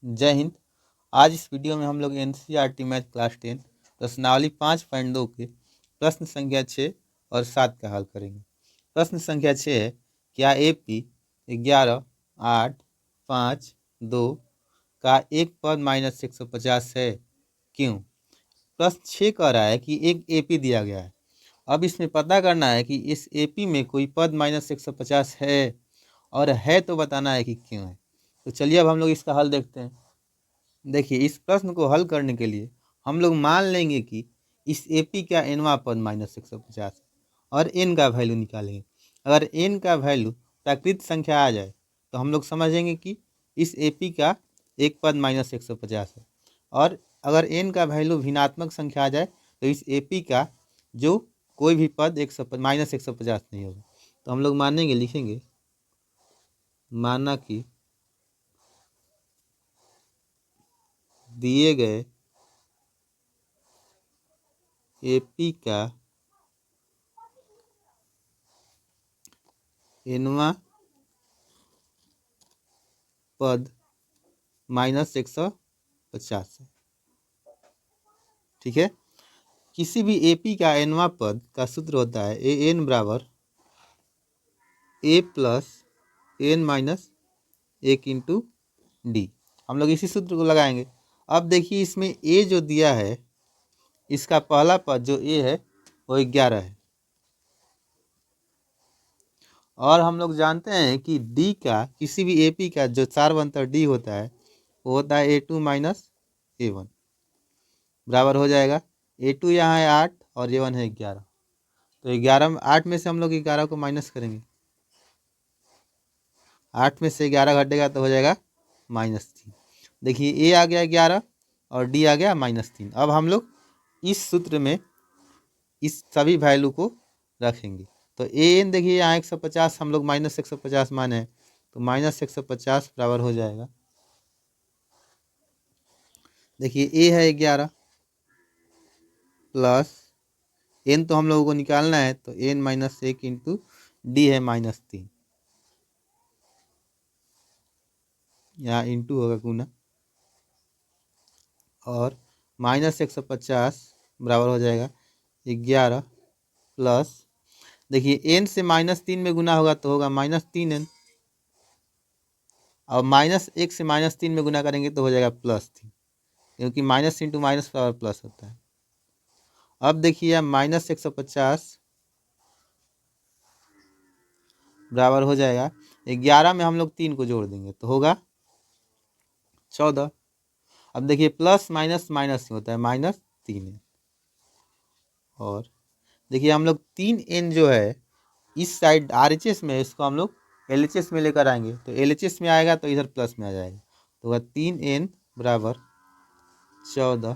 जय हिंद। आज इस वीडियो में हम लोग एनसीईआरटी मैथ क्लास 10 प्रश्नावली 5.2 के प्रश्न संख्या 6 और 7 का हल करेंगे। प्रश्न संख्या 6 है, क्या AP 11, 8, 5, 2 का एक पद माइनस 150 है, क्यों? प्रश्न 6 कह रहा है कि एक AP दिया गया है। अब इसमें पता करना है कि इस AP में कोई पद माइनस 150 है, और है तो बताना है कि क्यों है। तो चलिए अब हम लोग इसका हल देखते हैं। देखिए, इस प्रश्न को हल करने के लिए हम लोग मान लेंगे कि इस AP का nवां पद माइनस 150 है और n का वैल्यू निकालेंगे। अगर n का वैल्यू प्राकृत संख्या आ जाए तो हम लोग समझेंगे कि इस AP का एक पद माइनस 150 है, और अगर n का वैल्यू भिन्नात्मक संख्या आ जाए तो इस AP का जो कोई भी पद माइनस 150 नहीं होगा। तो हम लोग मानेंगे, लिखेंगे, माना कि दिए गए AP का nवां पद माइनस 150 है। ठीक है, किसी भी AP का nवां पद का सूत्र होता है an बराबर a plus n minus 1 into D. हम लोग इसी सूत्र को लगाएंगे। अब देखिए, इसमें a जो दिया है, इसका पहला पद जो a है वो 11 है, और हम लोग जानते हैं कि d का, किसी भी AP का जो सारवंतर d होता है वो होता है a2 माइनस a1, बराबर हो जाएगा a2 यहाँ है 8 और a1 है 11। तो 11 8 में से हम लोग 11 को माइनस करेंगे, 8 में से 11 घटेगा तो हो जाएगा -3। देखिए, a आ गया 11 और d आ गया -3। अब हम लोग इस सूत्र में इस सभी वैल्यू को रखेंगे। तो an देखिए यहाँ 150, हम लोग माइनस 150 माने हैं, तो माइनस 150 बराबर हो जाएगा, देखिए a है 11 प्लस n तो हम लोगों को निकालना है, तो n माइनस 1 इंटू डी है -3, यहाँ इंटू होगा गुना, और माइनस 150 बराबर हो जाएगा 11 प्लस, देखिए n से -3 में गुना होगा तो होगा -3n, और -1 से -3 में गुना करेंगे तो हो जाएगा +3, क्योंकि माइनस इंटू माइनस बराबर प्लस होता है। अब देखिए, -150 बराबर हो जाएगा 11 में हम लोग 3 को जोड़ देंगे तो होगा 14। अब देखिए, प्लस माइनस माइनस ही होता है, -3n, और देखिए हम लोग 3n जो है इस साइड RHS में, इसको हम लोग LHS में लेकर आएंगे, तो LHS में आएगा तो इधर प्लस में आ जाएगा, तो होगा 3n बराबर 14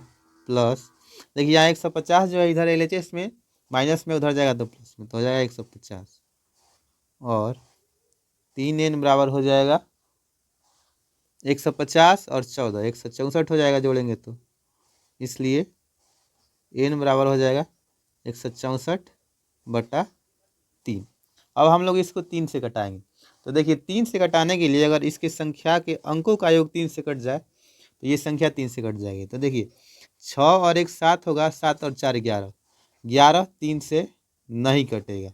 प्लस, देखिए यहाँ 150 जो है इधर LHS में माइनस में, उधर जाएगा तो प्लस में, तो हो जाएगा 150, और 3n बराबर हो जाएगा 150 और 14 164 हो जाएगा जोड़ेंगे तो, इसलिए n बराबर हो जाएगा 164/3। अब हम लोग इसको 3 से घटाएंगे, तो देखिए 3 से घटाने के लिए अगर इसके संख्या के अंकों का योग 3 से कट जाए तो ये संख्या 3 से कट जाएगी। तो देखिए 6 और 1 7 होगा, 7 और 4 11, 11 3 से नहीं कटेगा,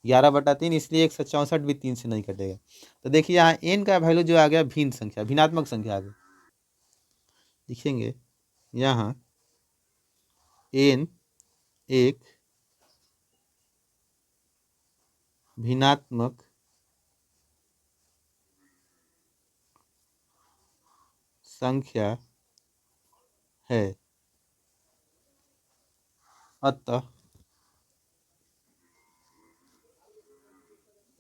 11/3, इसलिए 164 भी 3 से नहीं कटेगा। तो देखिए यहाँ n का वैल्यू जो आ गया भिन्न संख्या, भिन्नात्मक संख्या आ गई, लिखेंगे यहाँ n एक भिन्नात्मक संख्या है, अतः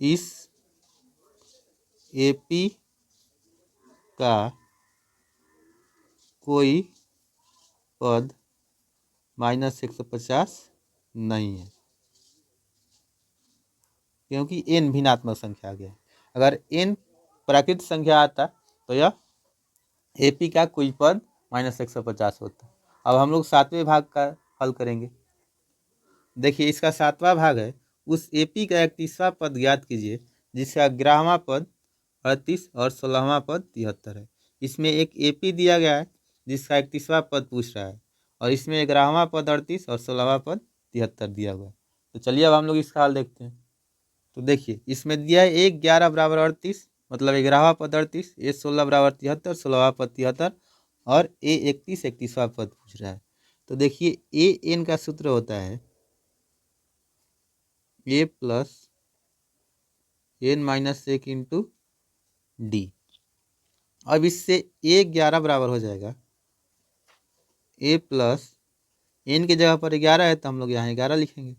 इस AP का कोई पद -150 नहीं है, क्योंकि n भिन्नात्मक संख्या आ गया है। अगर n प्राकृत संख्या आता तो यह AP का कोई पद -150 होता। अब हम लोग 7वें भाग का हल करेंगे। देखिए, इसका 7वां भाग है, उस AP का 31वां पद ज्ञात कीजिए जिसका 11वां पद 38 और 16वां पद 73 है। इसमें एक AP दिया गया है जिसका 31वां पद पूछ रहा है, और इसमें 11वां पद 38 और 16वां पद 73 दिया हुआ है। तो चलिए अब हम लोग इसका हल देखते हैं। तो देखिए इसमें दिया है A 11 बराबर 38, मतलब 11वां पद 38, A 16 बराबर 73, 16वां पद 73, और A 31 31वां पद पूछ रहा है। तो देखिए AN का सूत्र होता है A plus N minus 1 into D। अब इससे A 11 बराबर हो जाएगा A प्लस N की जगह पर 11 है तो हम लोग यहाँ 11 लिखेंगे,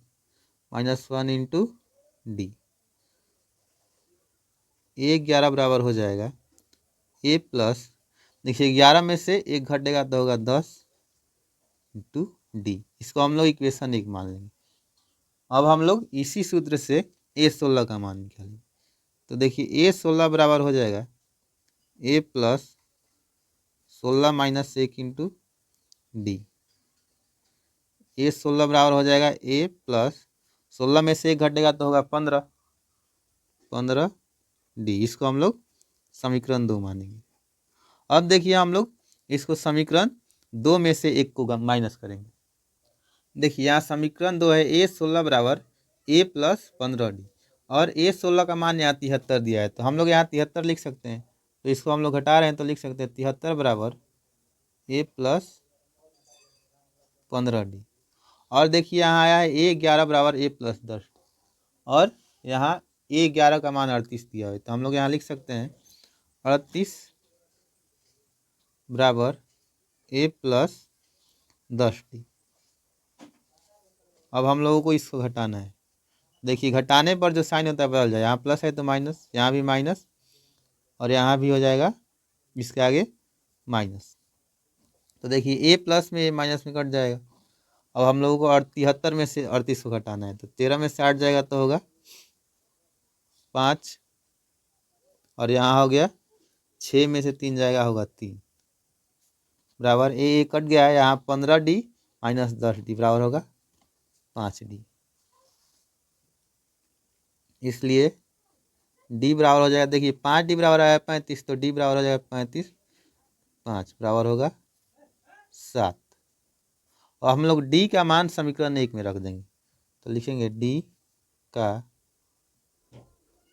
-1 इंटू D। A 11 बराबर हो जाएगा A प्लस, देखिए 11 में से 1 घटेगा तो होगा 10 इंटू D। इसको हम लोग इक्वेशन 1 मान लेंगे। अब हम लोग इसी सूत्र से A 16 का मान निकालेंगे। तो देखिए A 16 बराबर हो जाएगा A plus 16 minus 1 into D। A 16 बराबर हो जाएगा A प्लस 16 में से 1 घटेगा तो होगा 15 D। इसको हम लोग समीकरण 2 मानेंगे। अब देखिए हम लोग इसको समीकरण 2 में से 1 को माइनस करेंगे। देखिए यहाँ समीकरण 2 है A 16 बराबर A प्लस 15D, और A 16 का मान यहाँ 73 दिया है तो हम लोग यहाँ 73 लिख सकते हैं। तो इसको हम लोग घटा रहे हैं तो लिख सकते हैं 73 बराबर A प्लस 15D। और देखिए यहाँ आया है A 11 बराबर A प्लस 10, और यहाँ A 11 का मान 38 दिया है तो हम लोग यहाँ लिख सकते हैं 38 बराबर A प्लस 10D। अब हम लोगों को इसको घटाना है। देखिए घटाने पर जो साइन होता है बदल जाए, यहाँ प्लस है तो माइनस, यहाँ भी माइनस, और यहाँ भी हो जाएगा इसके आगे माइनस। तो देखिए A प्लस में माइनस में कट जाएगा। अब हम लोगों को 73 में से 38 को घटाना है तो 13 में से 8 जाएगा तो होगा 5, और यहाँ हो गया 6 में से 3 जाएगा होगा 3, बराबर A कट गया है, यहाँ 15D माइनस 10D बराबर होगा 5D। इसलिए D बराबर हो जाएगा, देखिए 5D बराबर आया 35, तो D बराबर हो जाएगा 35, 5 बराबर होगा 7। और हम लोग D का मान समीकरण 1 में रख देंगे तो लिखेंगे D का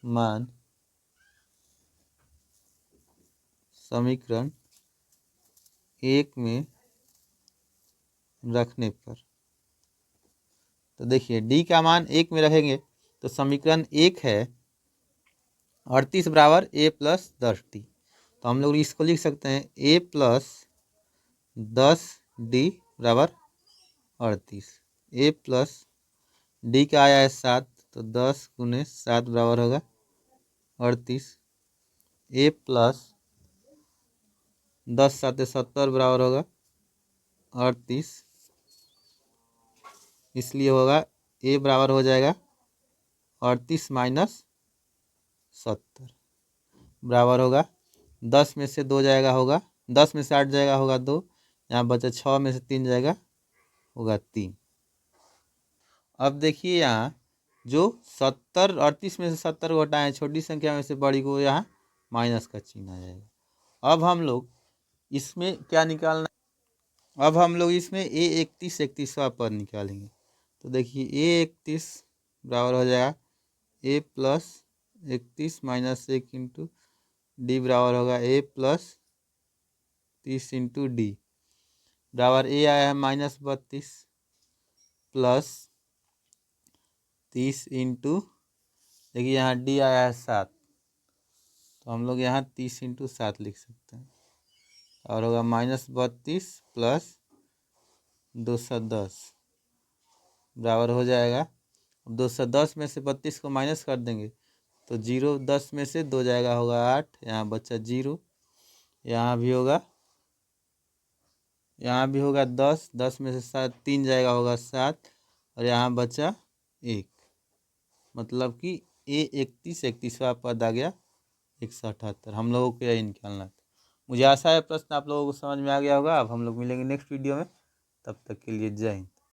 मान समीकरण 1 में रखने पर, तो देखिए D का मान 1 में रखेंगे तो समीकरण 1 है 38 बराबर A प्लस 10D। तो हम लोग इसको लिख सकते हैं A प्लस 10D बराबर 38। A प्लस D का आया है 7, तो 10 गुने 7 बराबर होगा 38। A प्लस 10 7 70 बराबर होगा 38। इसलिए होगा A बराबर हो जाएगा 38 माइनस 70 बराबर होगा 10 में से 2 जाएगा होगा, 10 में से 8 जाएगा होगा 2, यहाँ बचा 6 में से 3 जाएगा होगा 3। अब देखिए यहाँ जो 70 38 में से 70 को हटाएं, छोटी संख्या में से बड़ी को यहाँ माइनस का चिन्ह आ जाएगा। अब हम लोग इसमें क्या निकालना है, अब हम लोग इसमें A 31 31वां पद निकालेंगे। तो देखिए A 31 बराबर हो जाएगा A plus 31 minus 1 into D बराबर होगा A प्लस 30 इंटू D, बराबर A आया है -32 प्लस 30 इंटू, देखिए यहाँ D आया है 7, तो हम लोग यहाँ 30 इंटू 7 लिख सकते हैं, और होगा -32 प्लस 210 बराबर हो जाएगा। अब 210 में से 32 को माइनस कर देंगे तो 0, 10 में से 2 जाएगा होगा 8, यहाँ बचा 0, यहाँ भी होगा 10, 10 में से 3 जाएगा होगा 7, और यहाँ बचा 1, मतलब कि A 31 31वां पद आ गया 178। हम लोगों को यही निकालना था। मुझे आशा है प्रश्न आप लोगों को समझ में आ गया होगा। अब हम लोग मिलेंगे नेक्स्ट वीडियो में, तब तक के लिए जय हिंद।